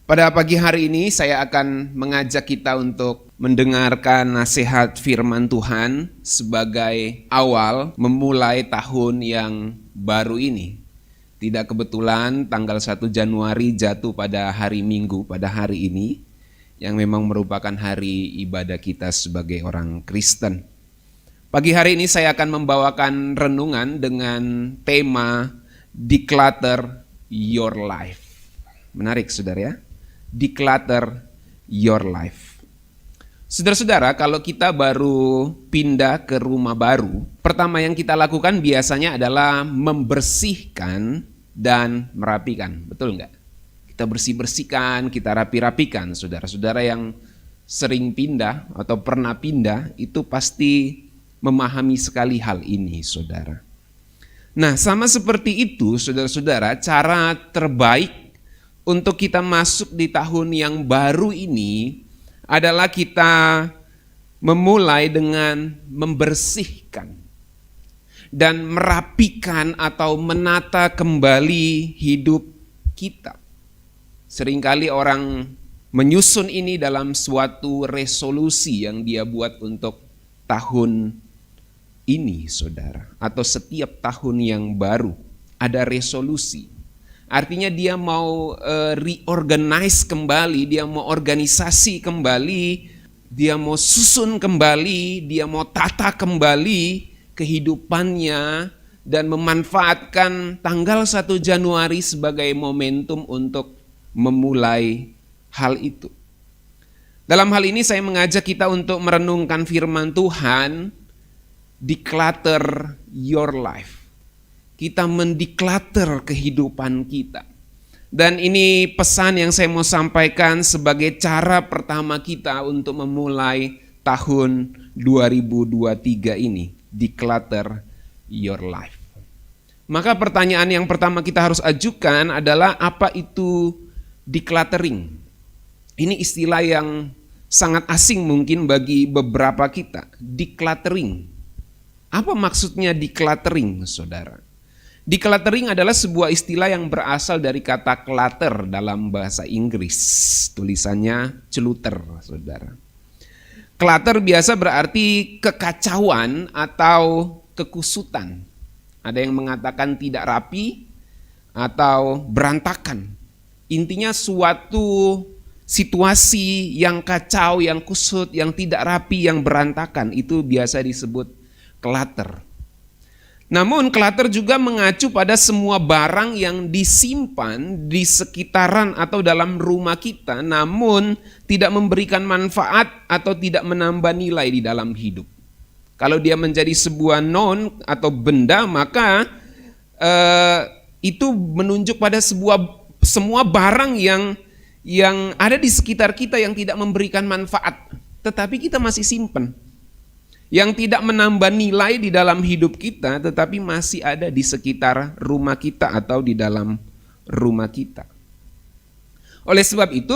Pada pagi hari ini saya akan mengajak kita untuk mendengarkan nasihat firman Tuhan sebagai awal memulai tahun yang baru ini. Tidak kebetulan tanggal 1 Januari jatuh pada hari Minggu pada hari ini yang memang merupakan hari ibadah kita sebagai orang Kristen. Pagi hari ini saya akan membawakan renungan dengan tema Declutter Your Life. Menarik saudara ya. Declutter your life. Saudara-saudara, kalau kita baru pindah ke rumah baru, pertama yang kita lakukan biasanya adalah membersihkan dan merapikan. Betul nggak? Kita bersih-bersihkan, kita rapi-rapikan. Saudara-saudara yang sering pindah atau pernah pindah itu pasti memahami sekali hal ini, saudara. Nah, sama seperti itu, saudara-saudara, cara terbaik untuk kita masuk di tahun yang baru ini adalah kita memulai dengan membersihkan dan merapikan atau menata kembali hidup kita. Seringkali orang menyusun ini dalam suatu resolusi yang dia buat untuk tahun ini, saudara, atau setiap tahun yang baru ada resolusi. Artinya dia mau reorganize kembali, dia mau organisasi kembali, dia mau susun kembali, dia mau tata kembali kehidupannya dan memanfaatkan tanggal 1 Januari sebagai momentum untuk memulai hal itu. Dalam hal ini saya mengajak kita untuk merenungkan firman Tuhan, declutter your life. Kita mendeclutter kehidupan kita. Dan ini pesan yang saya mau sampaikan sebagai cara pertama kita untuk memulai tahun 2023 ini. Declutter your life. Maka pertanyaan yang pertama kita harus ajukan adalah apa itu decluttering? Ini istilah yang sangat asing mungkin bagi beberapa kita. Decluttering. Apa maksudnya decluttering, saudara? Decluttering adalah sebuah istilah yang berasal dari kata clutter dalam bahasa Inggris. Tulisannya clutter, saudara. Clutter biasa berarti kekacauan atau kekusutan. Ada yang mengatakan tidak rapi atau berantakan. Intinya suatu situasi yang kacau, yang kusut, yang tidak rapi, yang berantakan. Itu biasa disebut clutter. Namun clutter juga mengacu pada semua barang yang disimpan di sekitaran atau dalam rumah kita namun tidak memberikan manfaat atau tidak menambah nilai di dalam hidup. Kalau dia menjadi sebuah non atau benda maka itu menunjuk pada semua barang yang ada di sekitar kita yang tidak memberikan manfaat tetapi kita masih simpan. Yang tidak menambah nilai di dalam hidup kita tetapi masih ada di sekitar rumah kita atau di dalam rumah kita. Oleh sebab itu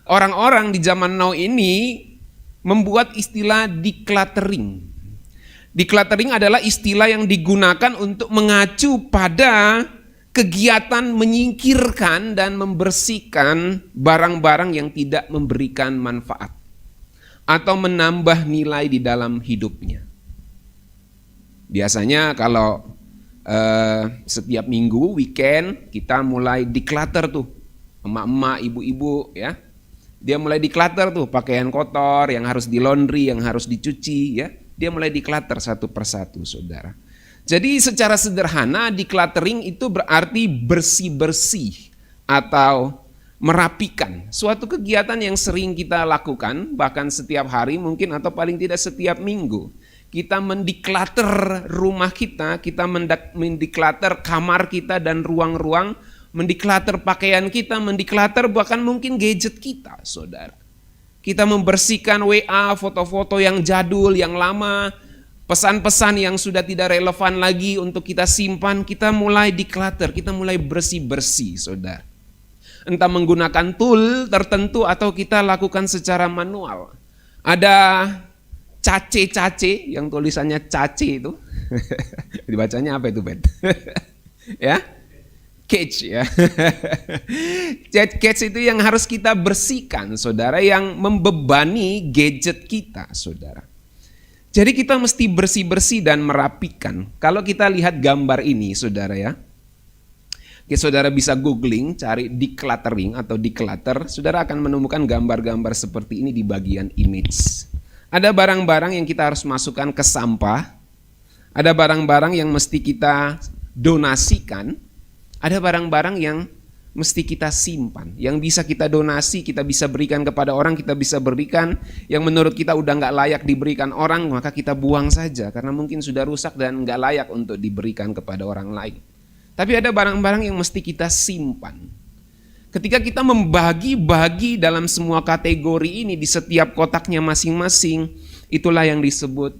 orang-orang di zaman now ini membuat istilah decluttering. Decluttering adalah istilah yang digunakan untuk mengacu pada kegiatan menyingkirkan dan membersihkan barang-barang yang tidak memberikan manfaat atau menambah nilai di dalam hidupnya. Biasanya kalau setiap minggu weekend kita mulai declutter tuh, emak-emak, ibu-ibu ya, dia mulai declutter tuh pakaian kotor yang harus di laundry, yang harus dicuci ya, dia mulai declutter satu persatu, saudara. Jadi secara sederhana decluttering itu berarti bersih-bersih atau merapikan, suatu kegiatan yang sering kita lakukan bahkan setiap hari mungkin atau paling tidak setiap minggu. Kita mendeclutter rumah kita mendeclutter kamar kita dan ruang-ruang, mendeclutter pakaian kita, mendeclutter bahkan mungkin gadget kita, saudara. Kita membersihkan WA, foto-foto yang jadul, yang lama, pesan-pesan yang sudah tidak relevan lagi untuk kita simpan, kita mulai declutter, kita mulai bersih-bersih, saudara. Entah menggunakan tool tertentu atau kita lakukan secara manual. Ada cace-cace yang tulisannya cace itu. Dibacanya apa itu, Ben? Ya. cache ya. Chat cache itu yang harus kita bersihkan, saudara, yang membebani gadget kita, saudara. Jadi kita mesti bersih-bersih dan merapikan. Kalau kita lihat gambar ini, saudara ya. Oke, saudara bisa googling, cari decluttering atau declutter, saudara akan menemukan gambar-gambar seperti ini di bagian image. Ada barang-barang yang kita harus masukkan ke sampah, ada barang-barang yang mesti kita donasikan, ada barang-barang yang mesti kita simpan, yang bisa kita donasi, kita bisa berikan kepada orang, kita bisa berikan, yang menurut kita udah nggak layak diberikan orang, maka kita buang saja, karena mungkin sudah rusak dan nggak layak untuk diberikan kepada orang lain. Tapi ada barang-barang yang mesti kita simpan. Ketika kita membagi-bagi dalam semua kategori ini di setiap kotaknya masing-masing, itulah yang disebut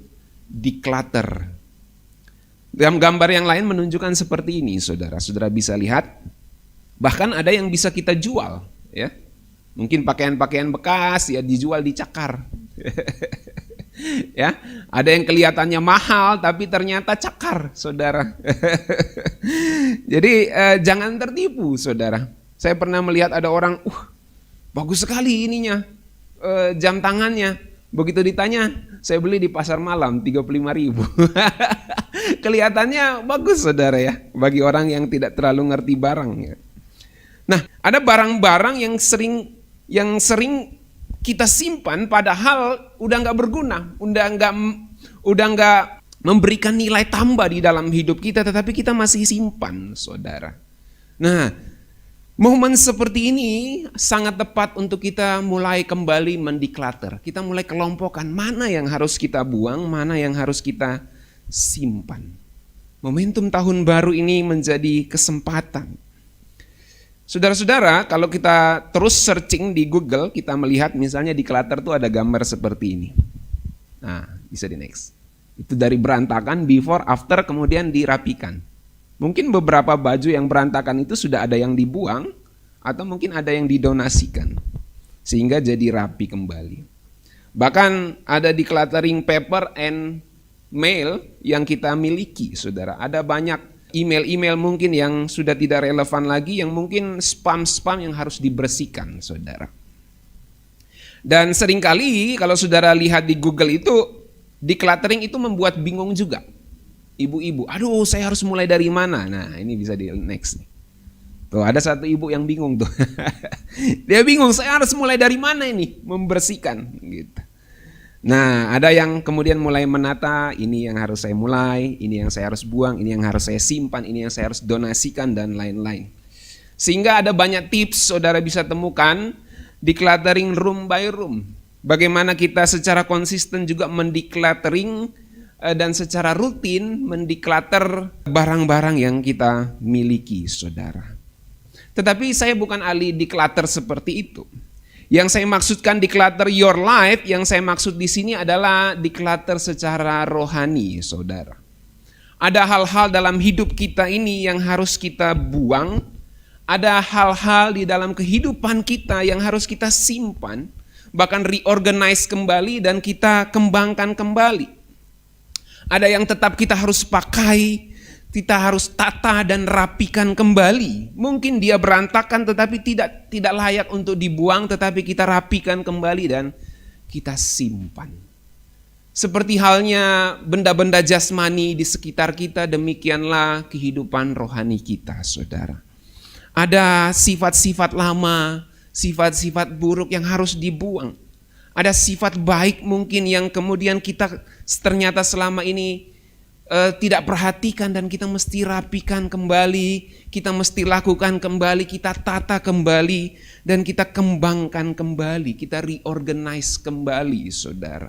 declutter. Dalam gambar yang lain menunjukkan seperti ini, saudara. Saudara bisa lihat. Bahkan ada yang bisa kita jual, ya. Mungkin pakaian-pakaian bekas ya dijual dicakar. Ya, ada yang kelihatannya mahal tapi ternyata cakar, saudara. Jadi jangan tertipu, saudara. Saya pernah melihat ada orang, bagus sekali ininya, jam tangannya. Begitu ditanya, saya beli di pasar malam 35.000. Kelihatannya bagus, saudara ya, bagi orang yang tidak terlalu ngerti barang ya. Nah, ada barang-barang yang sering kita simpan padahal udah nggak berguna, udah nggak memberikan nilai tambah di dalam hidup kita, tetapi kita masih simpan, saudara. Nah, momen seperti ini sangat tepat untuk kita mulai kembali mendeclutter. Kita mulai kelompokkan mana yang harus kita buang, mana yang harus kita simpan. Momentum tahun baru ini menjadi kesempatan. Saudara-saudara, kalau kita terus searching di Google, kita melihat misalnya di declutter itu ada gambar seperti ini. Nah, bisa di next. Itu dari berantakan, before, after, kemudian dirapikan. Mungkin beberapa baju yang berantakan itu sudah ada yang dibuang, atau mungkin ada yang didonasikan, sehingga jadi rapi kembali. Bahkan ada decluttering paper and mail yang kita miliki, saudara. Ada banyak email-email mungkin yang sudah tidak relevan lagi, yang mungkin spam-spam yang harus dibersihkan, saudara. Dan seringkali kalau saudara lihat di Google itu, decluttering itu membuat bingung juga. Ibu-ibu, aduh saya harus mulai dari mana? Nah ini bisa di next nih. Tuh ada satu ibu yang bingung tuh. Dia bingung, saya harus mulai dari mana ini membersihkan gitu. Nah, ada yang kemudian mulai menata, ini yang harus saya mulai, ini yang saya harus buang, ini yang harus saya simpan, ini yang saya harus donasikan, dan lain-lain. Sehingga ada banyak tips saudara bisa temukan decluttering room by room. Bagaimana kita secara konsisten juga mendecluttering dan secara rutin mendeclutter barang-barang yang kita miliki, saudara. Tetapi saya bukan ahli declutter seperti itu. Yang saya maksudkan declutter your life, yang saya maksud di sini adalah declutter secara rohani, saudara. Ada hal-hal dalam hidup kita ini yang harus kita buang, ada hal-hal di dalam kehidupan kita yang harus kita simpan, bahkan reorganize kembali dan kita kembangkan kembali. Ada yang tetap kita harus pakai, kita harus tata dan rapikan kembali. Mungkin dia berantakan tetapi tidak layak untuk dibuang, tetapi kita rapikan kembali dan kita simpan. Seperti halnya benda-benda jasmani di sekitar kita, demikianlah kehidupan rohani kita, saudara. Ada sifat-sifat lama, sifat-sifat buruk yang harus dibuang. Ada sifat baik mungkin yang kemudian kita ternyata selama ini tidak perhatikan dan kita mesti rapikan kembali, kita mesti lakukan kembali, kita tata kembali dan kita kembangkan kembali, kita reorganize kembali, saudara.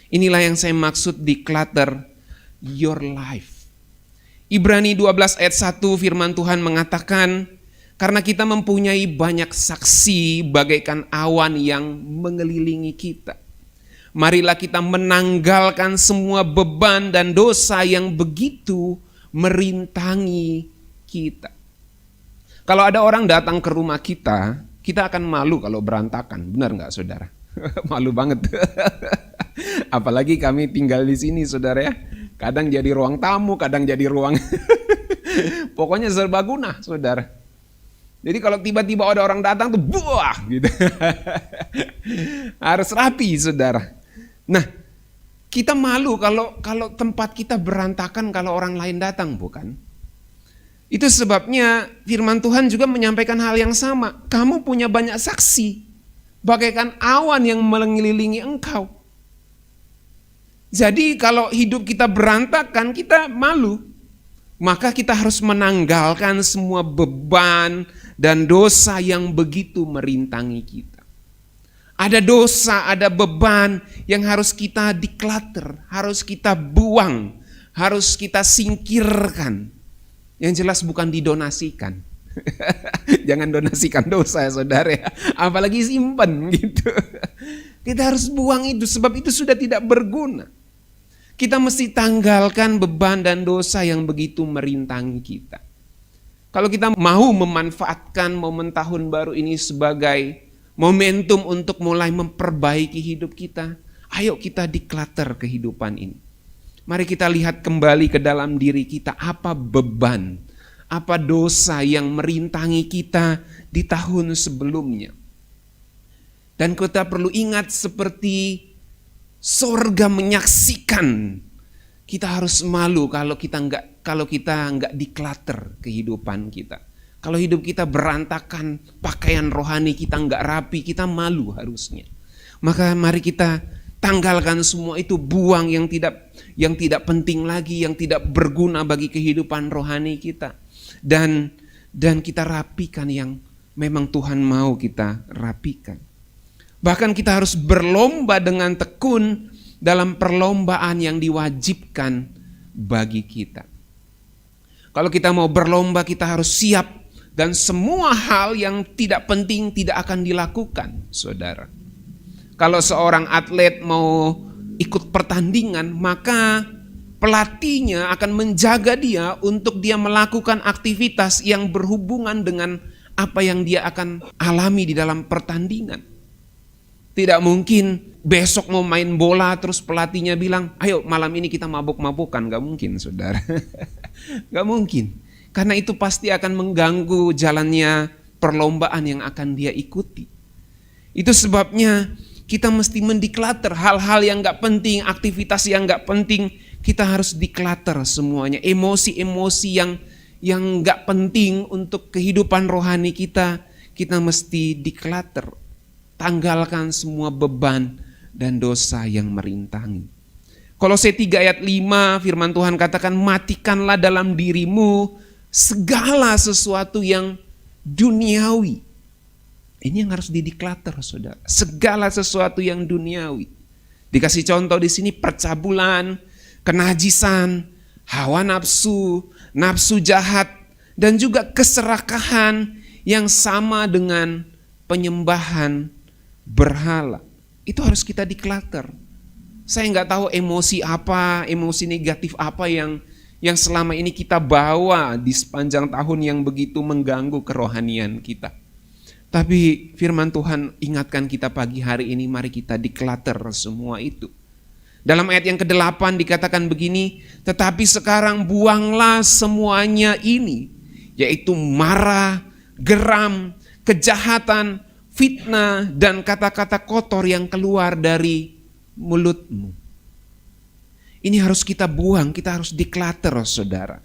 Inilah yang saya maksud declutter your life. Ibrani 12 ayat 1 firman Tuhan mengatakan, karena kita mempunyai banyak saksi bagaikan awan yang mengelilingi kita. Marilah kita menanggalkan semua beban dan dosa yang begitu merintangi kita. Kalau ada orang datang ke rumah kita, kita akan malu kalau berantakan. Benar nggak, saudara? Malu banget. Apalagi kami tinggal di sini, saudara ya. Kadang jadi ruang tamu, kadang jadi ruang Pokoknya serbaguna, saudara. Jadi kalau tiba-tiba ada orang datang tuh, buah gitu. Harus rapi, saudara. Nah, kita malu kalau tempat kita berantakan kalau orang lain datang, bukan? Itu sebabnya firman Tuhan juga menyampaikan hal yang sama. Kamu punya banyak saksi, bagaikan awan yang mengelilingi engkau. Jadi kalau hidup kita berantakan, kita malu. Maka kita harus menanggalkan semua beban dan dosa yang begitu merintangi kita. Ada dosa, ada beban yang harus kita declutter, harus kita buang, harus kita singkirkan. Yang jelas bukan didonasikan. Jangan donasikan dosa ya saudara ya. Apalagi simpan gitu. Kita harus buang itu sebab itu sudah tidak berguna. Kita mesti tanggalkan beban dan dosa yang begitu merintangi kita. Kalau kita mau memanfaatkan momen tahun baru ini sebagai momentum untuk mulai memperbaiki hidup kita, ayo kita declutter kehidupan ini. Mari kita lihat kembali ke dalam diri kita, apa beban, apa dosa yang merintangi kita di tahun sebelumnya. Dan kita perlu ingat seperti sorga menyaksikan, kita harus malu kalau kita enggak declutter kehidupan kita. Kalau hidup kita berantakan, pakaian rohani kita enggak rapi, kita malu harusnya. Maka mari kita tanggalkan semua itu, buang yang tidak penting lagi, yang tidak berguna bagi kehidupan rohani kita. Dan kita rapikan yang memang Tuhan mau kita rapikan. Bahkan kita harus berlomba dengan tekun dalam perlombaan yang diwajibkan bagi kita. Kalau kita mau berlomba, kita harus siap dan semua hal yang tidak penting tidak akan dilakukan, saudara. Kalau seorang atlet mau ikut pertandingan, maka pelatihnya akan menjaga dia untuk dia melakukan aktivitas yang berhubungan dengan apa yang dia akan alami di dalam pertandingan. Tidak mungkin besok mau main bola terus pelatihnya bilang, ayo malam ini kita mabuk-mabukan. Gak mungkin saudara. Gak mungkin. Karena itu pasti akan mengganggu jalannya perlombaan yang akan dia ikuti. Itu sebabnya kita mesti mendeclutter hal-hal yang gak penting, aktivitas yang gak penting. Kita harus declutter semuanya. Emosi-emosi yang gak penting untuk kehidupan rohani kita mesti declutter. Tanggalkan semua beban dan dosa yang merintangi. Kolose 3 ayat 5 firman Tuhan katakan, matikanlah dalam dirimu segala sesuatu yang duniawi. Ini yang harus dideclutter saudara. Segala sesuatu yang duniawi. Dikasih contoh di sini, percabulan, kenajisan, hawa nafsu, nafsu jahat, dan juga keserakahan yang sama dengan penyembahan berhala. Itu harus kita declutter. Saya nggak tahu emosi apa, emosi negatif apa yang selama ini kita bawa di sepanjang tahun yang begitu mengganggu kerohanian kita. Tapi firman Tuhan ingatkan kita pagi hari ini, mari kita declutter semua itu. Dalam ayat yang ke-8 dikatakan begini, tetapi sekarang buanglah semuanya ini, yaitu marah, geram, kejahatan, fitnah, dan kata-kata kotor yang keluar dari mulutmu. Ini harus kita buang, kita harus declutter saudara.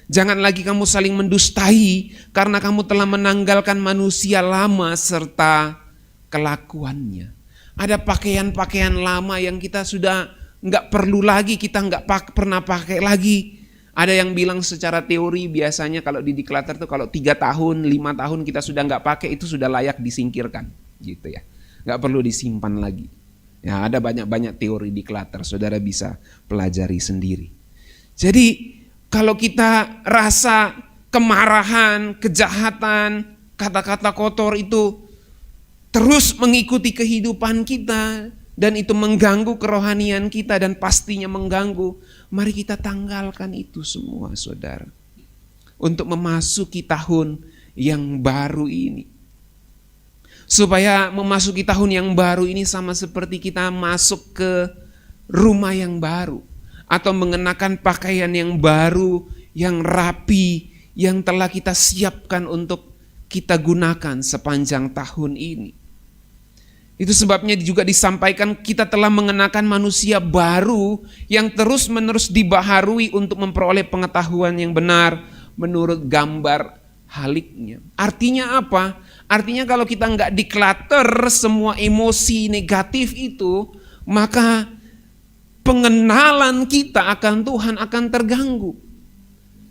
Jangan lagi kamu saling mendustai karena kamu telah menanggalkan manusia lama serta kelakuannya. Ada pakaian-pakaian lama yang kita sudah nggak perlu lagi, kita nggak pernah pakai lagi. Ada yang bilang secara teori biasanya kalau di declutter tuh kalau 3 tahun, 5 tahun kita sudah nggak pakai itu sudah layak disingkirkan, gitu ya. Nggak perlu disimpan lagi. Ya ada banyak teori declutter, saudara bisa pelajari sendiri. Jadi kalau kita rasa kemarahan, kejahatan, kata-kata kotor itu terus mengikuti kehidupan kita dan itu mengganggu kerohanian kita dan pastinya mengganggu, mari kita tanggalkan itu semua saudara. Untuk memasuki tahun yang baru ini. Supaya memasuki tahun yang baru ini sama seperti kita masuk ke rumah yang baru. Atau mengenakan pakaian yang baru yang rapi, yang telah kita siapkan untuk kita gunakan sepanjang tahun ini. Itu sebabnya juga disampaikan kita telah mengenakan manusia baru yang terus-menerus dibaharui untuk memperoleh pengetahuan yang benar menurut gambar haliknya. Artinya apa? Artinya kalau kita nggak declutter semua emosi negatif itu, maka pengenalan kita akan Tuhan akan terganggu.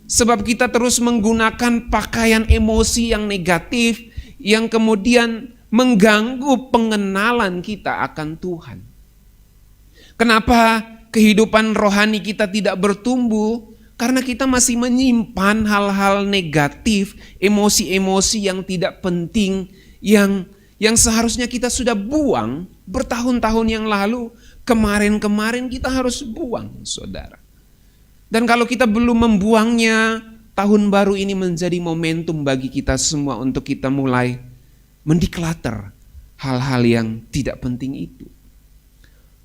Sebab kita terus menggunakan pakaian emosi yang negatif yang kemudian mengganggu pengenalan kita akan Tuhan. Kenapa kehidupan rohani kita tidak bertumbuh? Karena kita masih menyimpan hal-hal negatif, emosi-emosi yang tidak penting, yang seharusnya kita sudah buang bertahun-tahun yang lalu. Kemarin-kemarin kita harus buang, saudara. Dan kalau kita belum membuangnya, tahun baru ini menjadi momentum bagi kita semua untuk kita mulai mendeclutter hal-hal yang tidak penting itu.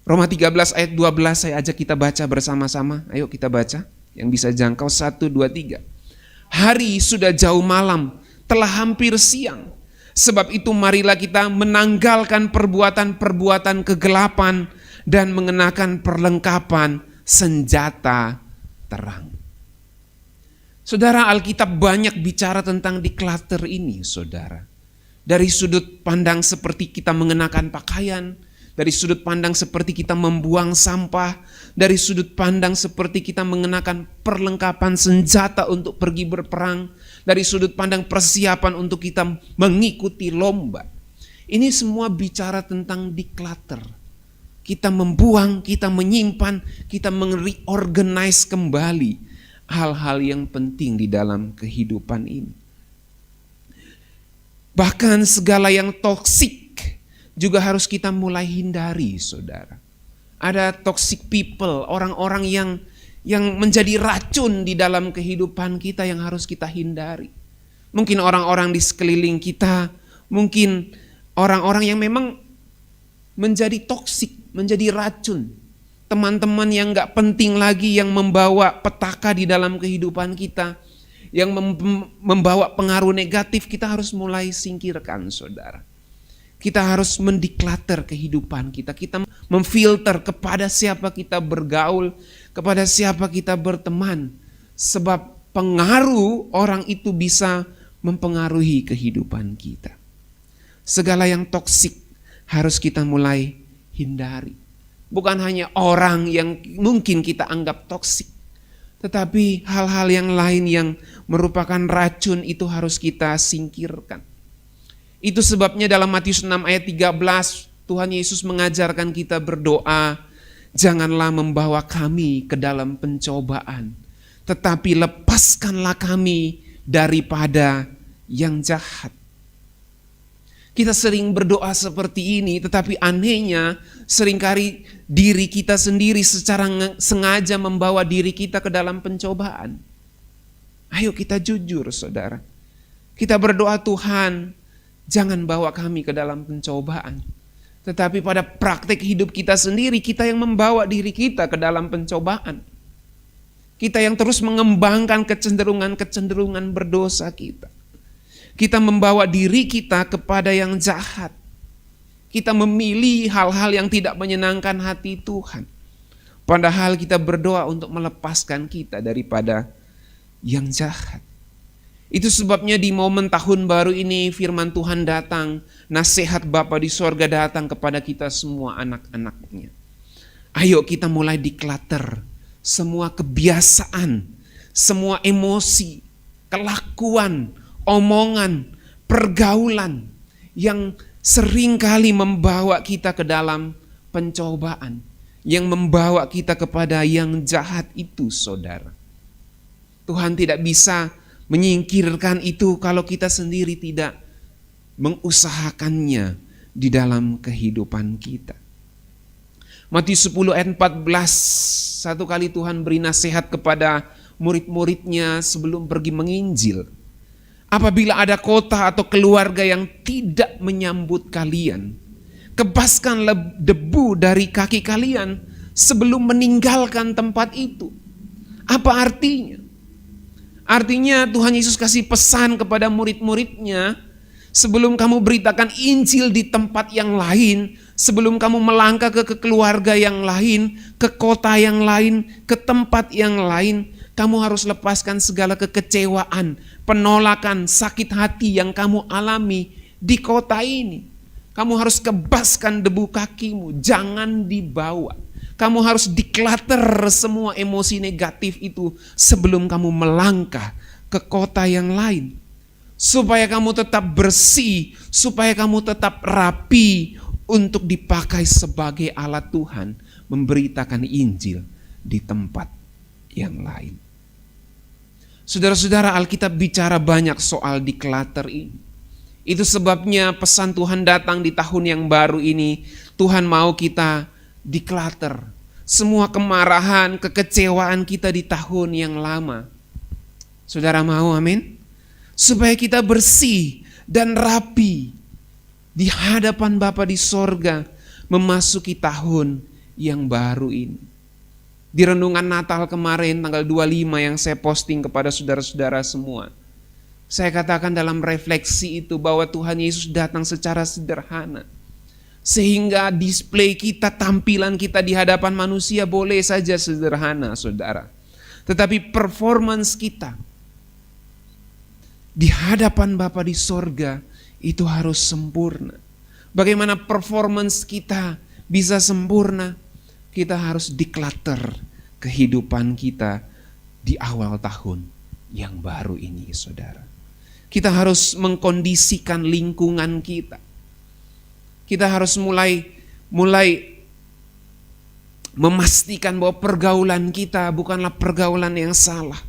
Roma 13 ayat 12 saya ajak kita baca bersama-sama. Ayo kita baca. Yang bisa jangkau 1, 2, 3. Hari sudah jauh malam, telah hampir siang. Sebab itu marilah kita menanggalkan perbuatan-perbuatan kegelapan dan mengenakan perlengkapan senjata terang. Saudara, Alkitab banyak bicara tentang declutter ini, saudara. Dari sudut pandang seperti kita mengenakan pakaian, dari sudut pandang seperti kita membuang sampah, dari sudut pandang seperti kita mengenakan perlengkapan senjata untuk pergi berperang, dari sudut pandang persiapan untuk kita mengikuti lomba. Ini semua bicara tentang declutter. Kita membuang, kita menyimpan, kita mereorganize kembali hal-hal yang penting di dalam kehidupan ini. Bahkan segala yang toksik juga harus kita mulai hindari, saudara. Ada toxic people, orang-orang yang menjadi racun di dalam kehidupan kita yang harus kita hindari. Mungkin orang-orang di sekeliling kita, mungkin orang-orang yang memang menjadi toksik, menjadi racun. Teman-teman yang gak penting lagi yang membawa petaka di dalam kehidupan kita, yang membawa pengaruh negatif, kita harus mulai singkirkan, saudara. Kita harus mendeclutter kehidupan kita. Kita memfilter kepada siapa kita bergaul, kepada siapa kita berteman. Sebab pengaruh orang itu bisa mempengaruhi kehidupan kita. Segala yang toksik harus kita mulai hindari. Bukan hanya orang yang mungkin kita anggap toksik, tetapi hal-hal yang lain yang merupakan racun itu harus kita singkirkan. Itu sebabnya dalam Matius 6 ayat 13 Tuhan Yesus mengajarkan kita berdoa, janganlah membawa kami ke dalam pencobaan, tetapi lepaskanlah kami daripada yang jahat. Kita sering berdoa seperti ini, tetapi anehnya seringkali diri kita sendiri secara sengaja membawa diri kita ke dalam pencobaan. Ayo kita jujur, saudara. Kita berdoa, Tuhan, jangan bawa kami ke dalam pencobaan. Tetapi pada praktik hidup kita sendiri, kita yang membawa diri kita ke dalam pencobaan. Kita yang terus mengembangkan kecenderungan-kecenderungan berdosa kita. Kita membawa diri kita kepada yang jahat. Kita memilih hal-hal yang tidak menyenangkan hati Tuhan. Padahal kita berdoa untuk melepaskan kita daripada yang jahat. Itu sebabnya di momen tahun baru ini firman Tuhan datang, nasihat Bapa di sorga datang kepada kita semua anak-anaknya. Ayo kita mulai declutter semua kebiasaan, semua emosi, kelakuan, omongan, pergaulan yang seringkali membawa kita ke dalam pencobaan, yang membawa kita kepada yang jahat itu, saudara. Tuhan tidak bisa menyingkirkan itu kalau kita sendiri tidak mengusahakannya di dalam kehidupan kita. Matius 10 ayat 14, satu kali Tuhan beri nasihat kepada murid-muridnya sebelum pergi menginjil. Apabila ada kota atau keluarga yang tidak menyambut kalian, kebaskanlah debu dari kaki kalian sebelum meninggalkan tempat itu. Apa artinya? Artinya Tuhan Yesus kasih pesan kepada murid-muridnya, sebelum kamu beritakan Injil di tempat yang lain, sebelum kamu melangkah ke keluarga yang lain, ke kota yang lain, ke tempat yang lain, kamu harus lepaskan segala kekecewaan, penolakan, sakit hati yang kamu alami di kota ini. Kamu harus kebaskan debu kakimu, jangan dibawa. Kamu harus declutter semua emosi negatif itu sebelum kamu melangkah ke kota yang lain. Supaya kamu tetap bersih, supaya kamu tetap rapi untuk dipakai sebagai alat Tuhan memberitakan Injil di tempat yang lain. Saudara-saudara, Alkitab bicara banyak soal declutter ini. Itu sebabnya pesan Tuhan datang di tahun yang baru ini. Tuhan mau kita declutter semua kemarahan, kekecewaan kita di tahun yang lama. Saudara mau, amin? Supaya kita bersih dan rapi di hadapan Bapa di sorga memasuki tahun yang baru ini. Di renungan Natal kemarin tanggal 25 yang saya posting kepada saudara-saudara semua, saya katakan dalam refleksi itu bahwa Tuhan Yesus datang secara sederhana. Sehingga display kita, tampilan kita di hadapan manusia boleh saja sederhana, saudara. Tetapi performance kita di hadapan Bapa di sorga itu harus sempurna. Bagaimana performance kita bisa sempurna? Kita harus declutter kehidupan kita di awal tahun yang baru ini, saudara. Kita harus mengkondisikan lingkungan kita. Kita harus mulai memastikan bahwa pergaulan kita bukanlah pergaulan yang salah.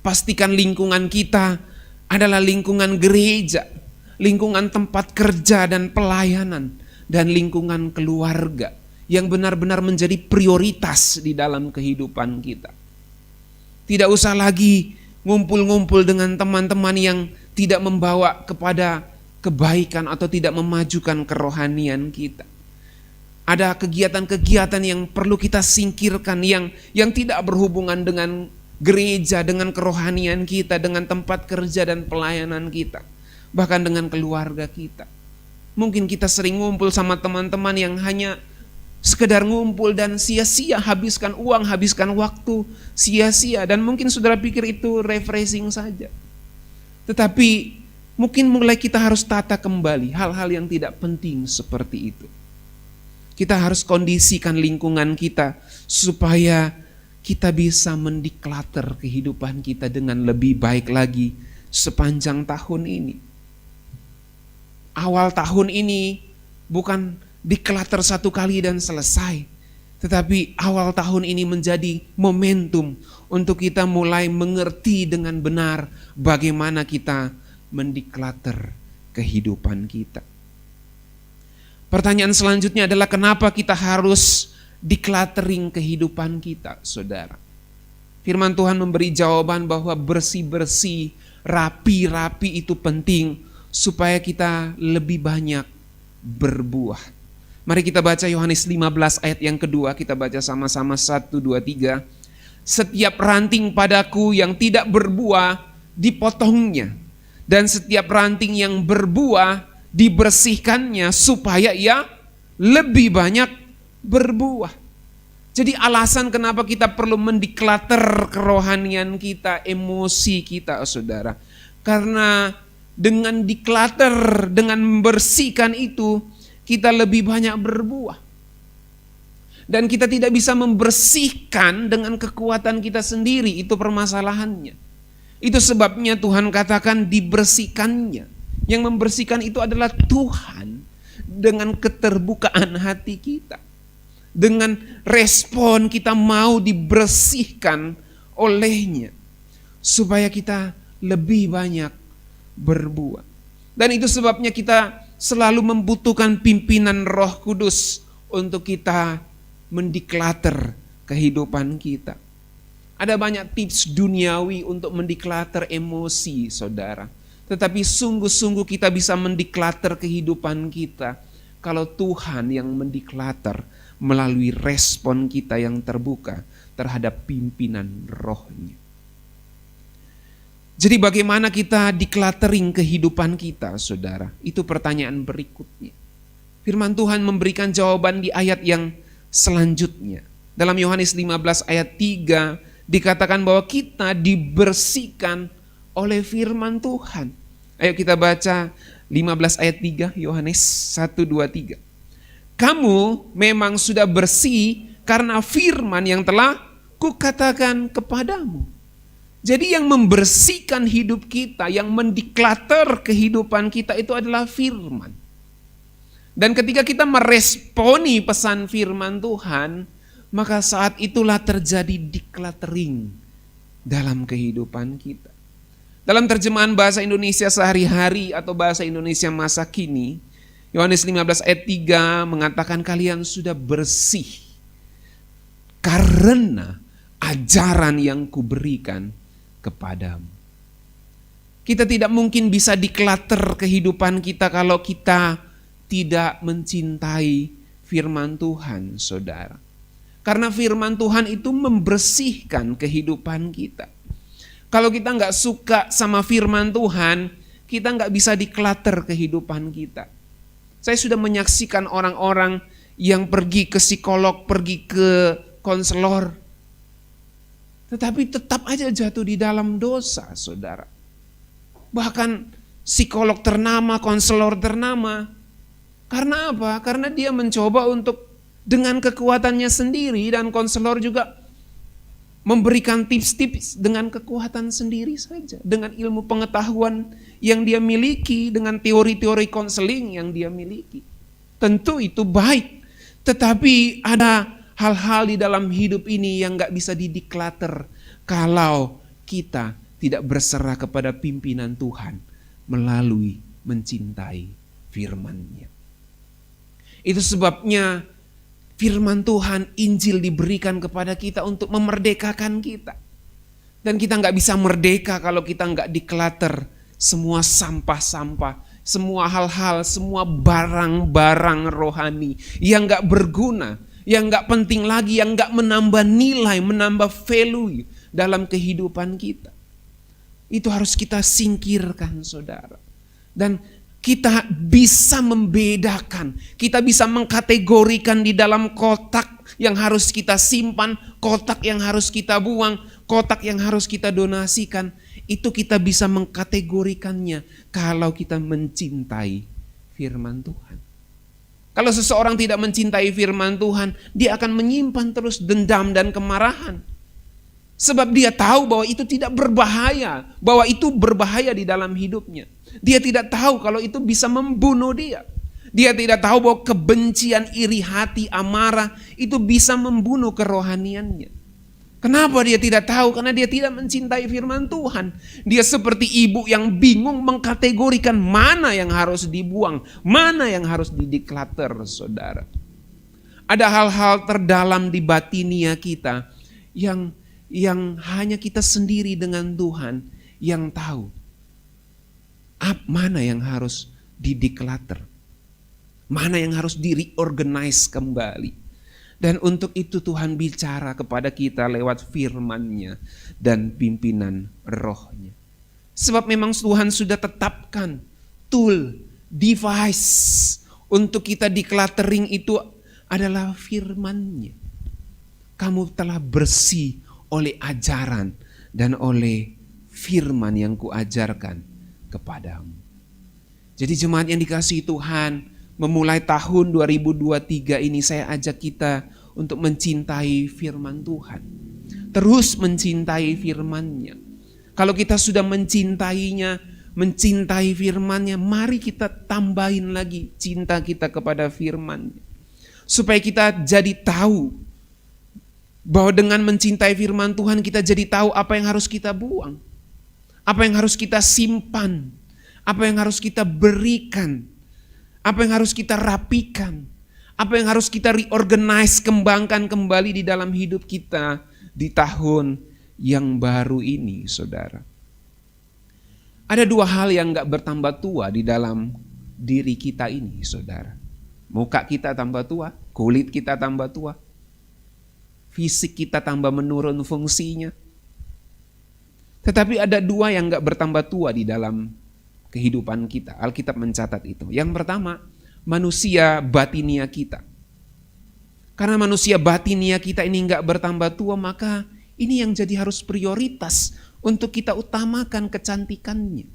Pastikan lingkungan kita adalah lingkungan gereja, lingkungan tempat kerja dan pelayanan, dan lingkungan keluarga yang benar-benar menjadi prioritas di dalam kehidupan kita. Tidak usah lagi ngumpul-ngumpul dengan teman-teman yang tidak membawa kepada kebaikan atau tidak memajukan kerohanian kita. Ada kegiatan-kegiatan yang perlu kita singkirkan yang tidak berhubungan dengan gereja, dengan kerohanian kita, dengan tempat kerja dan pelayanan kita, bahkan dengan keluarga kita. Mungkin kita sering ngumpul sama teman-teman yang hanya sekedar ngumpul dan sia-sia, habiskan uang, habiskan waktu, sia-sia. Dan mungkin saudara pikir itu refreshing saja. Tetapi mungkin mulai kita harus tata kembali hal-hal yang tidak penting seperti itu. Kita harus kondisikan lingkungan kita supaya kita bisa mendeclutter kehidupan kita dengan lebih baik lagi sepanjang tahun ini. Awal tahun ini bukan declutter satu kali dan selesai. Tetapi awal tahun ini menjadi momentum untuk kita mulai mengerti dengan benar bagaimana kita mendeclutter kehidupan kita. Pertanyaan selanjutnya adalah kenapa kita harus decluttering kehidupan kita, saudara? Firman Tuhan memberi jawaban bahwa bersih-bersih, rapi-rapi itu penting supaya kita lebih banyak berbuah. Mari kita baca Yohanes 15 ayat yang kedua, kita baca sama-sama 1, 2, 3. Setiap ranting padaku yang tidak berbuah dipotongnya, dan setiap ranting yang berbuah dibersihkannya supaya ia lebih banyak berbuah. Jadi alasan kenapa kita perlu mendeclutter kerohanian kita, emosi kita, saudara. Karena dengan declutter, dengan membersihkan itu, kita lebih banyak berbuah. Dan kita tidak bisa membersihkan dengan kekuatan kita sendiri, itu permasalahannya. Itu sebabnya Tuhan katakan dibersihkannya. Yang membersihkan itu adalah Tuhan dengan keterbukaan hati kita. Dengan respon kita mau dibersihkan olehnya. Supaya kita lebih banyak berbuah. Dan itu sebabnya kita selalu membutuhkan pimpinan Roh Kudus untuk kita mendeclutter kehidupan kita. Ada banyak tips duniawi untuk mendeclutter emosi, saudara. Tetapi sungguh-sungguh kita bisa mendeclutter kehidupan kita kalau Tuhan yang mendeclutter melalui respon kita yang terbuka terhadap pimpinan Roh-Nya. Jadi bagaimana kita decluttering kehidupan kita, saudara? Itu pertanyaan berikutnya. Firman Tuhan memberikan jawaban di ayat yang selanjutnya. Dalam Yohanes 15 ayat 3 dikatakan bahwa kita dibersihkan oleh firman Tuhan. Ayo kita baca 15 ayat 3, Yohanes 1, 2, 3. Kamu memang sudah bersih karena firman yang telah kukatakan kepadamu. Jadi yang membersihkan hidup kita, yang mendeklater kehidupan kita itu adalah firman. Dan ketika kita meresponi pesan firman Tuhan, maka saat itulah terjadi decluttering dalam kehidupan kita. Dalam terjemahan bahasa Indonesia sehari-hari atau bahasa Indonesia masa kini, Yohanes 15 ayat 3 mengatakan kalian sudah bersih karena ajaran yang kuberikan kepadamu. Kita tidak mungkin bisa declutter kehidupan kita kalau kita tidak mencintai firman Tuhan, saudara. Karena firman Tuhan itu membersihkan kehidupan kita. Kalau kita nggak suka sama firman Tuhan, kita nggak bisa declutter kehidupan kita. Saya sudah menyaksikan orang-orang yang pergi ke psikolog, pergi ke konselor, tetapi tetap aja jatuh di dalam dosa, saudara. Bahkan psikolog ternama, konselor ternama. Karena apa? Karena dia mencoba untuk dengan kekuatannya sendiri, dan konselor juga memberikan tips-tips dengan kekuatan sendiri saja, dengan ilmu pengetahuan yang dia miliki, dengan teori-teori konseling yang dia miliki. Tentu itu baik, tetapi ada hal-hal di dalam hidup ini yang gak bisa dideclutter kalau kita tidak berserah kepada pimpinan Tuhan melalui mencintai firman-Nya. Itu sebabnya firman Tuhan, Injil diberikan kepada kita untuk memerdekakan kita. Dan kita gak bisa merdeka kalau kita gak declutter semua sampah-sampah, semua hal-hal, semua barang-barang rohani yang gak berguna, yang gak penting lagi, yang gak menambah nilai, menambah value dalam kehidupan kita. Itu harus kita singkirkan, saudara. Dan kita bisa membedakan, kita bisa mengkategorikan di dalam kotak yang harus kita simpan, kotak yang harus kita buang, kotak yang harus kita donasikan. Itu kita bisa mengkategorikannya kalau kita mencintai firman Tuhan. Kalau seseorang tidak mencintai firman Tuhan, dia akan menyimpan terus dendam dan kemarahan. Sebab dia tahu bahwa itu tidak berbahaya, bahwa itu berbahaya di dalam hidupnya. Dia tidak tahu kalau itu bisa membunuh dia. Dia tidak tahu bahwa kebencian, iri hati, amarah itu bisa membunuh kerohaniannya. Kenapa dia tidak tahu? Karena dia tidak mencintai firman Tuhan. Dia seperti ibu yang bingung mengkategorikan mana yang harus dibuang, mana yang harus dideclutter, saudara. Ada hal-hal terdalam di batinia kita yang hanya kita sendiri dengan Tuhan yang tahu. Mana yang harus dideclutter, mana yang harus di-reorganize kembali. Dan untuk itu Tuhan bicara kepada kita lewat firman-Nya dan pimpinan roh-Nya. Sebab memang Tuhan sudah tetapkan tool, device untuk kita decluttering itu adalah firman-Nya. Kamu telah bersih oleh ajaran dan oleh firman yang kuajarkan kepadamu. Jadi jemaat yang dikasihi Tuhan, memulai tahun 2023 ini saya ajak kita untuk mencintai firman Tuhan. Terus mencintai firman-Nya. Kalau kita sudah mencintainya, mencintai firman-Nya, mari kita tambahin lagi cinta kita kepada firman-Nya. Supaya kita jadi tahu bahwa dengan mencintai firman Tuhan kita jadi tahu apa yang harus kita buang. Apa yang harus kita simpan, apa yang harus kita berikan, apa yang harus kita rapikan, apa yang harus kita reorganize, kembangkan kembali di dalam hidup kita di tahun yang baru ini, saudara. Ada dua hal yang gak bertambah tua di dalam diri kita ini, saudara. Muka kita tambah tua, kulit kita tambah tua, fisik kita tambah menurun fungsinya. Tetapi ada dua yang gak bertambah tua di dalam kehidupan kita. Alkitab mencatat itu. Yang pertama, manusia batinia kita. Karena manusia batinia kita ini gak bertambah tua, maka ini yang jadi harus prioritas untuk kita utamakan kecantikannya.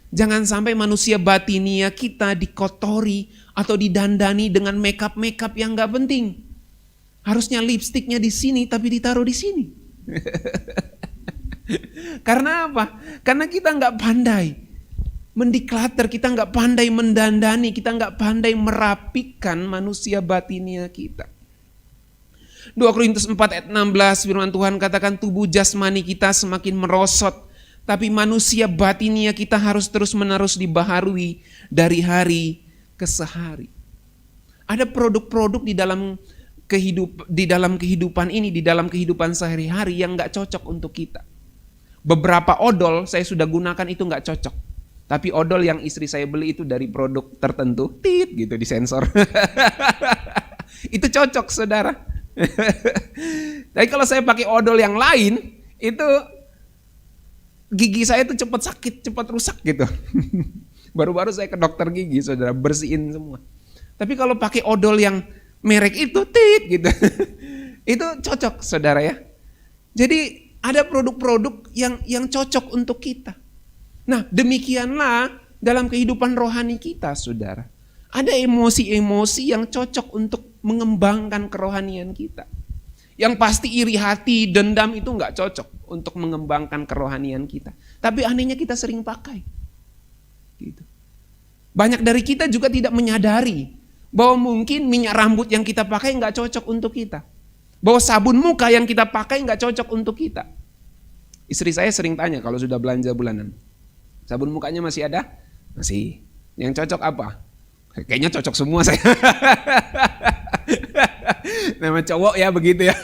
Jangan sampai manusia batinia kita dikotori atau didandani dengan makeup yang gak penting. Harusnya lipstiknya di sini tapi ditaruh di sini. Karena apa? Karena kita nggak pandai mendiklater, kita nggak pandai mendandani, kita nggak pandai merapikan manusia batinia kita. 2 Korintus 4 ayat 16 firman Tuhan katakan tubuh jasmani kita semakin merosot, tapi manusia batinia kita harus terus-menerus dibaharui dari hari ke hari. Ada produk-produk di dalam kehidupan ini, di dalam kehidupan sehari-hari yang nggak cocok untuk kita. Beberapa odol saya sudah gunakan itu nggak cocok. Tapi odol yang istri saya beli itu dari produk tertentu, tit gitu disensor. Itu cocok saudara. Tapi kalau saya pakai odol yang lain, itu gigi saya itu cepat sakit, cepat rusak gitu. Baru-baru saya ke dokter gigi saudara, bersihin semua. Tapi kalau pakai odol yang merek itu, tit gitu. Itu cocok saudara ya. Jadi ada produk-produk yang cocok untuk kita. Nah, demikianlah dalam kehidupan rohani kita, saudara. Ada emosi-emosi yang cocok untuk mengembangkan kerohanian kita. Yang pasti iri hati, dendam itu nggak cocok untuk mengembangkan kerohanian kita. Tapi anehnya kita sering pakai. Gitu. Banyak dari kita juga tidak menyadari bahwa mungkin minyak rambut yang kita pakai nggak cocok untuk kita. Bahwa sabun muka yang kita pakai nggak cocok untuk kita. Istri saya sering tanya kalau sudah belanja bulanan, sabun mukanya masih ada? Masih. Yang cocok apa? Kayaknya cocok semua saya. Nama cowok ya begitu ya.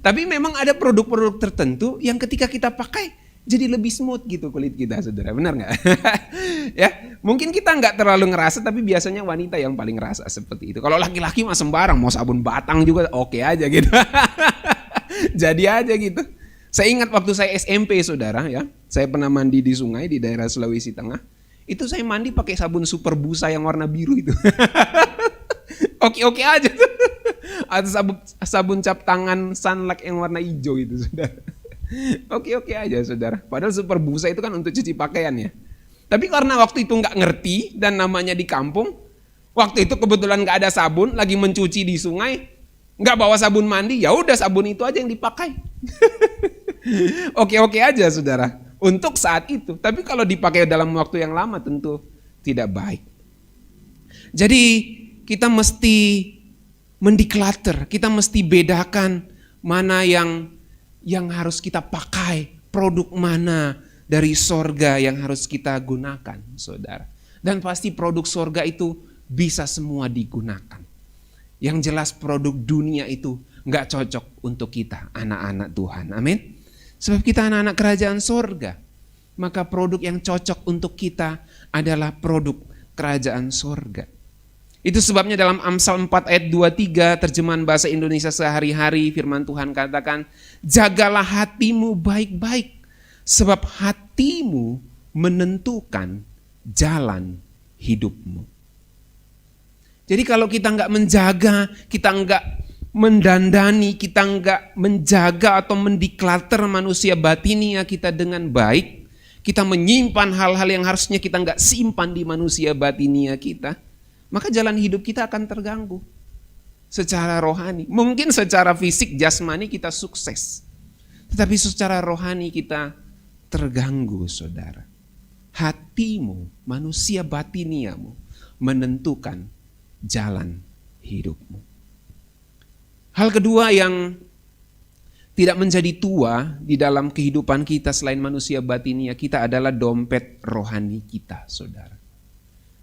Tapi memang ada produk-produk tertentu yang ketika kita pakai jadi lebih smooth gitu kulit kita, saudara. Benar nggak? Ya, mungkin kita nggak terlalu ngerasa, tapi biasanya wanita yang paling ngerasa seperti itu. Kalau laki-laki mah sembarang, mau sabun batang juga oke aja gitu. Jadi aja gitu. Saya ingat waktu saya SMP saudara ya, saya pernah mandi di sungai di daerah Sulawesi Tengah. Itu saya mandi pakai sabun super busa yang warna biru itu. Oke aja. Atau sabun cap tangan Sunlight yang warna hijau itu saudara. Oke aja saudara. Padahal super busa itu kan untuk cuci pakaian ya. Tapi karena waktu itu nggak ngerti dan namanya di kampung, waktu itu kebetulan nggak ada sabun, lagi mencuci di sungai, nggak bawa sabun mandi, ya udah sabun itu aja yang dipakai. Oke aja saudara. Untuk saat itu. Tapi kalau dipakai dalam waktu yang lama tentu tidak baik. Jadi kita mesti mendiklater, kita mesti bedakan mana yang harus kita pakai, produk mana dari sorga yang harus kita gunakan, saudara. Dan pasti produk sorga itu bisa semua digunakan. Yang jelas produk dunia itu nggak cocok untuk kita, anak-anak Tuhan. Amin. Sebab kita anak-anak kerajaan sorga. Maka produk yang cocok untuk kita adalah produk kerajaan sorga. Itu sebabnya dalam Amsal 4 ayat 23 terjemahan bahasa Indonesia sehari-hari firman Tuhan katakan, jagalah hatimu baik-baik sebab hatimu menentukan jalan hidupmu. Jadi kalau kita nggak menjaga, kita nggak mendandani, kita nggak menjaga atau mendiklater manusia batinia kita dengan baik, kita menyimpan hal-hal yang harusnya kita nggak simpan di manusia batinia kita, maka jalan hidup kita akan terganggu secara rohani. Mungkin secara fisik jasmani kita sukses, tetapi secara rohani kita terganggu, saudara. Hatimu, manusia batiniamu menentukan jalan hidupmu. Hal kedua yang tidak menjadi tua di dalam kehidupan kita selain manusia batinia kita adalah dompet rohani kita, saudara.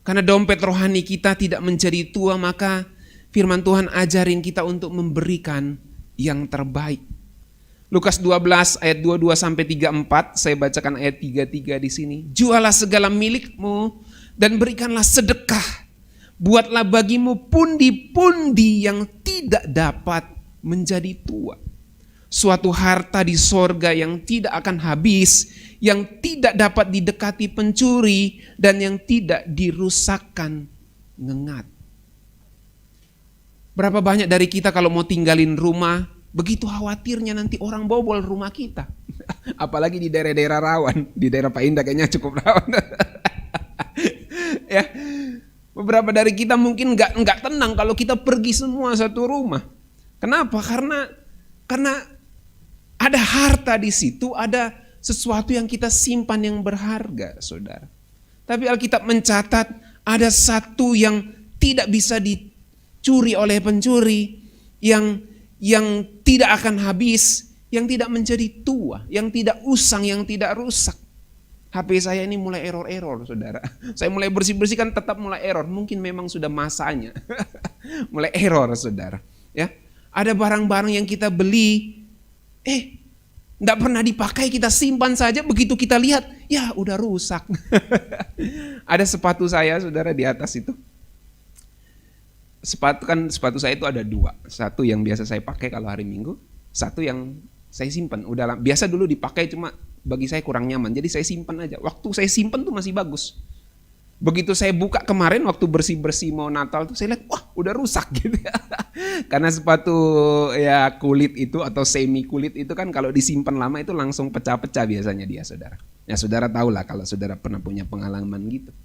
Karena dompet rohani kita tidak menjadi tua, maka firman Tuhan ajarin kita untuk memberikan yang terbaik. Lukas 12 ayat 22-34, saya bacakan ayat 33 di sini. Jualah segala milikmu dan berikanlah sedekah. Buatlah bagimu pundi-pundi yang tidak dapat menjadi tua. suatu harta di sorga yang tidak akan habis, yang tidak dapat didekati pencuri, dan yang tidak dirusakkan ngengat. Berapa banyak dari kita kalau mau tinggalin rumah, begitu khawatirnya nanti orang bobol rumah kita. Apalagi di daerah-daerah rawan, di daerah Pak Indah kayaknya cukup rawan. Ya, beberapa dari kita mungkin nggak tenang kalau kita pergi semua satu rumah. Kenapa? Karena ada harta di situ, ada sesuatu yang kita simpan yang berharga, saudara. Tapi Alkitab mencatat ada satu yang tidak bisa dicuri oleh pencuri, yang tidak akan habis, yang tidak menjadi tua, yang tidak usang, yang tidak rusak. HP saya ini mulai error, saudara. Saya mulai bersih-bersih kan tetap mulai error. Mungkin memang sudah masanya. Mulai error, saudara. Ya, ada barang-barang yang kita beli, enggak pernah dipakai, kita simpan saja, begitu kita lihat, ya udah rusak. Ada sepatu saya, saudara, di atas itu. Sepatu saya itu ada dua. Satu yang biasa saya pakai kalau hari Minggu, satu yang saya simpan. Udah biasa dulu dipakai, cuma bagi saya kurang nyaman, jadi saya simpan aja. Waktu saya simpan tuh masih bagus. Begitu saya buka kemarin waktu bersih-bersih mau Natal tuh saya lihat, wah udah rusak gitu. Karena sepatu ya kulit itu atau semi kulit itu kan kalau disimpan lama itu langsung pecah-pecah biasanya dia, saudara. Ya saudara tahu lah kalau saudara pernah punya pengalaman gitu.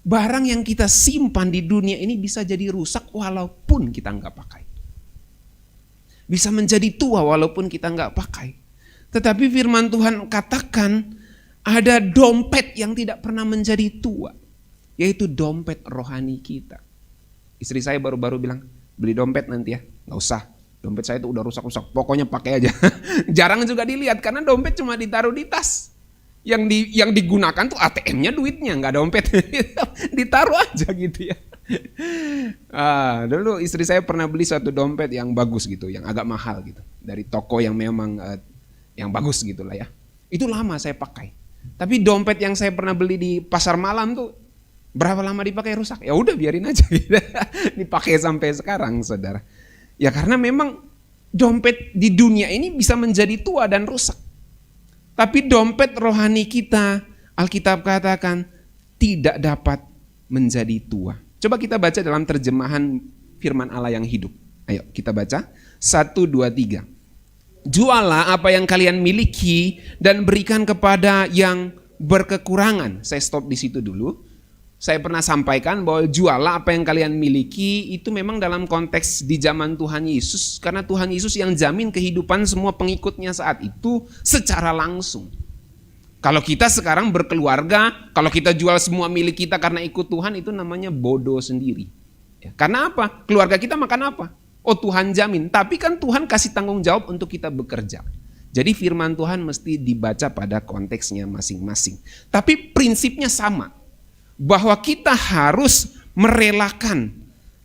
Barang yang kita simpan di dunia ini bisa jadi rusak walaupun kita nggak pakai. Bisa menjadi tua walaupun kita nggak pakai. Tetapi firman Tuhan katakan ada dompet yang tidak pernah menjadi tua, yaitu dompet rohani kita. Istri saya baru-baru bilang, beli dompet nanti ya, nggak usah. Dompet saya itu udah rusak-rusak, pokoknya pakai aja. Jarang juga dilihat karena dompet cuma ditaruh di tas. Yang digunakan tuh ATM-nya duitnya, nggak dompet. Ditaruh aja gitu ya. Dulu istri saya pernah beli suatu dompet yang bagus gitu, yang agak mahal gitu, dari toko yang memang yang bagus gitulah ya. Itu lama saya pakai. Tapi dompet yang saya pernah beli di pasar malam tuh berapa lama dipakai rusak? Ya udah biarin aja gitu. Dipakai sampai sekarang, saudara. Ya karena memang dompet di dunia ini bisa menjadi tua dan rusak. Tapi dompet rohani kita, Alkitab katakan tidak dapat menjadi tua. Coba kita baca dalam terjemahan firman Allah yang hidup. Ayo kita baca 1, 2, 3. Jualah apa yang kalian miliki dan berikan kepada yang berkekurangan. Saya stop di situ dulu. Saya pernah sampaikan bahwa jualah apa yang kalian miliki itu memang dalam konteks di zaman Tuhan Yesus. Karena Tuhan Yesus yang jamin kehidupan semua pengikutnya saat itu secara langsung. Kalau kita sekarang berkeluarga, kalau kita jual semua milik kita karena ikut Tuhan, itu namanya bodoh sendiri. Ya, karena apa? Keluarga kita makan apa? Oh Tuhan jamin, tapi kan Tuhan kasih tanggung jawab untuk kita bekerja. Jadi firman Tuhan mesti dibaca pada konteksnya masing-masing. Tapi prinsipnya sama, bahwa kita harus merelakan,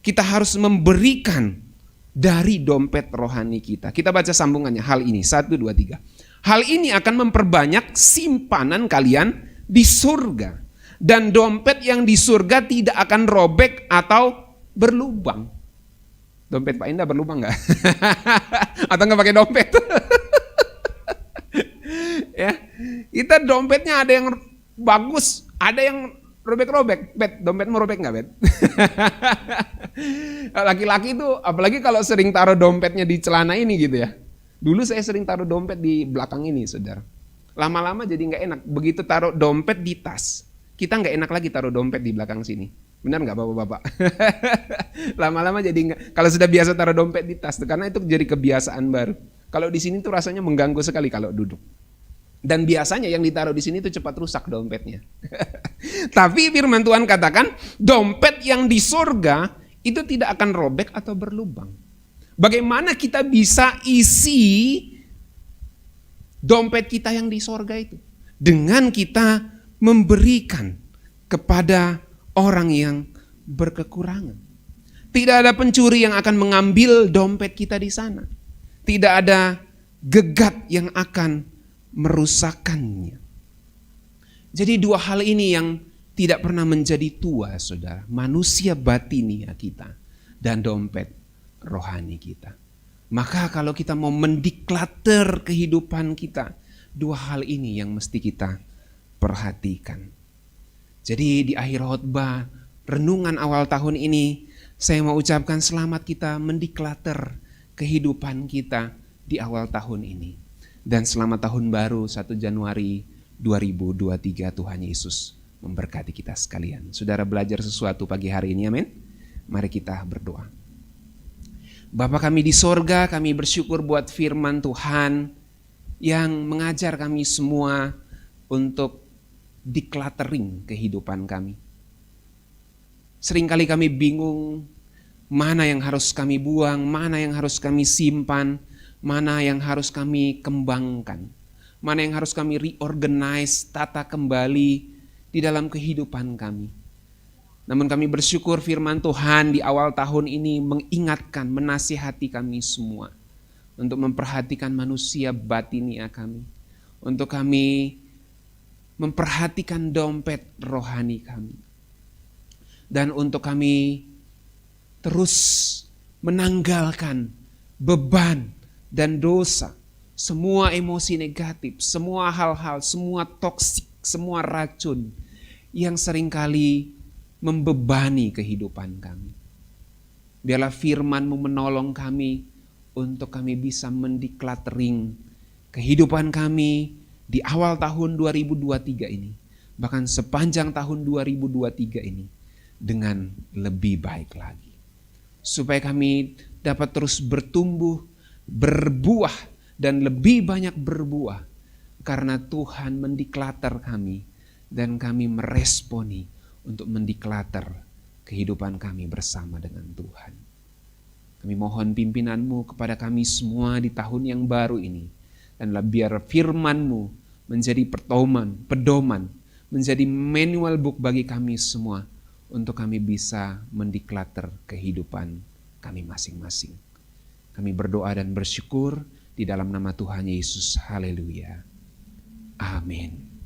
kita harus memberikan dari dompet rohani kita. Kita baca sambungannya, hal ini, 1, 2, 3. Hal ini akan memperbanyak simpanan kalian di surga. Dan dompet yang di surga tidak akan robek atau berlubang. Dompet Pak Indah berlubang nggak? Atau nggak pakai dompet? Ya, kita dompetnya ada yang bagus, ada yang robek-robek. Bet, dompetmu robek nggak, Bet? Laki-laki itu, apalagi kalau sering taruh dompetnya di celana ini gitu ya. Dulu saya sering taruh dompet di belakang ini, saudara. Lama-lama jadi nggak enak. Begitu taruh dompet di tas, kita nggak enak lagi taruh dompet di belakang sini. Benar nggak bapak-bapak? Lama-lama jadi nggak. Kalau sudah biasa taruh dompet di tas, karena itu jadi kebiasaan baru. Kalau di sini tuh rasanya mengganggu sekali kalau duduk. Dan biasanya yang ditaruh di sini tuh cepat rusak dompetnya. Tapi firman Tuhan katakan dompet yang di surga itu tidak akan robek atau berlubang. Bagaimana kita bisa isi dompet kita yang di surga itu? Dengan kita memberikan kepada orang yang berkekurangan. Tidak ada pencuri yang akan mengambil dompet kita di sana. Tidak ada gegat yang akan merusakkannya. Jadi dua hal ini yang tidak pernah menjadi tua, saudara. Manusia batinia kita dan dompet rohani kita. Maka kalau kita mau mendeklater kehidupan kita, dua hal ini yang mesti kita perhatikan. Jadi di akhir khotbah renungan awal tahun ini, saya mau ucapkan selamat kita mendeklater kehidupan kita di awal tahun ini. Dan selamat tahun baru 1 Januari 2023. Tuhan Yesus memberkati kita sekalian. Saudara belajar sesuatu pagi hari ini, amin? Mari kita berdoa. Bapa kami di sorga, kami bersyukur buat firman Tuhan yang mengajar kami semua untuk decluttering kehidupan kami. Seringkali kami bingung mana yang harus kami buang, mana yang harus kami simpan, mana yang harus kami kembangkan, mana yang harus kami reorganize, tata kembali di dalam kehidupan kami. Namun kami bersyukur firman Tuhan di awal tahun ini mengingatkan, menasihati kami semua untuk memperhatikan manusia batinia kami, untuk kami memperhatikan dompet rohani kami, dan untuk kami terus menanggalkan beban dan dosa, semua emosi negatif, semua hal-hal, semua toksik, semua racun yang seringkali membebani kehidupan kami. Biarlah firman-Mu menolong kami untuk kami bisa mendecluttering kehidupan kami di awal tahun 2023 ini, bahkan sepanjang tahun 2023 ini dengan lebih baik lagi. Supaya kami dapat terus bertumbuh, berbuah, dan lebih banyak berbuah karena Tuhan mendeclutter kami dan kami meresponi untuk mendeclutter kehidupan kami bersama dengan Tuhan. Kami mohon pimpinan-Mu kepada kami semua di tahun yang baru ini. Dan biar firman-Mu menjadi pedoman, menjadi manual book bagi kami semua. Untuk kami bisa mendeclutter kehidupan kami masing-masing. Kami berdoa dan bersyukur di dalam nama Tuhan Yesus. Haleluya. Amin.